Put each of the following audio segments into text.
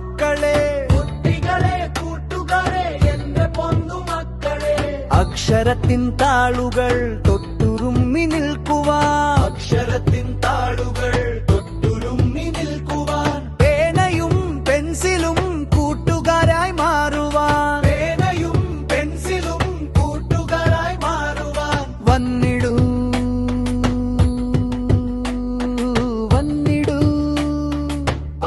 മക്കളെ, കുട്ടികളെ കൂട്ടുകാരെ എന്റെ പൊന്നുമക്കളെ, അക്ഷരത്തിൻ താളുകൾ തൊട്ടുരുമ്മി നിൽക്കുവാൻ, അക്ഷരത്തിൻ താളുകൾ തൊട്ടുരുമ്മി നിൽക്കുവാൻ, പേനയും പെൻസിലും കൂട്ടുകാരായി മാറുവാൻ, പേനയും പെൻസിലും കൂട്ടുകാരായി മാറുവാൻ വന്നിടൂ വന്നിടൂ.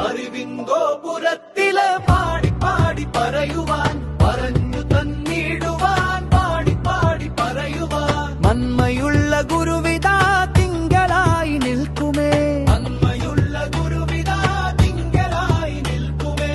അറിവിൻ ഗോപുരത്തിലെ പാടി പാടി പറയുവാൻ, പറഞ്ഞു തന്നിടുവാൻ പാടി പാടി പറയുവാൻ, നന്മയുള്ള ഗുരുവിതാ തിങ്കളായി നിൽക്കുമേ, നന്മയുള്ള ഗുരുവിതാ തിങ്കളായി നിൽക്കുമേ.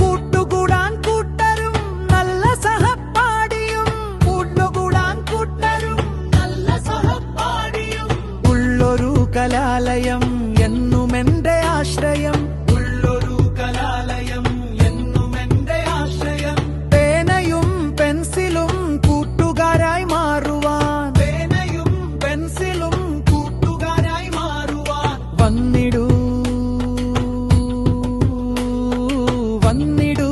കൂട്ടുകൂടാൻ കൂട്ടരും നല്ല സഹപാഠിയും, കൂട്ടുകൂടാൻ കൂട്ടരും നല്ല സഹപാഠിയും ഉള്ളൊരു കലാലയം എന്നുമെന്റെ ആശ്രയം, ഉള്ളൊരു കലാലയം എന്നും എന്റെ ആശ്രയം, പേനയും പെൻസിലും കൂട്ടുകാരായി മാറുവാൻ, പേനയും പെൻസിലും കൂട്ടുകാരായി മാറുവാൻ വന്നിടൂ വന്നിടൂ.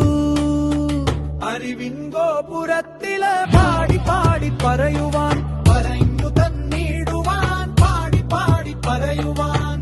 അറിവിൻ ഗോപുരത്തിലെ പാടി പാടി പറയുവാൻ, പറഞ്ഞു തന്നിടുവാൻ പാടി പാടി പറയുവാൻ.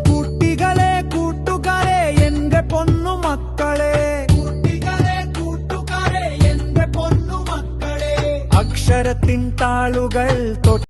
കുട്ടികളെ കൂട്ടുകാരെ എന്റെ പൊന്നുമക്കളെ, കുട്ടികളെ കൂട്ടുകാരെ എന്റെ പൊന്നുമക്കളെ, അക്ഷരത്തിൻ താളുകൾ തൊട്ട്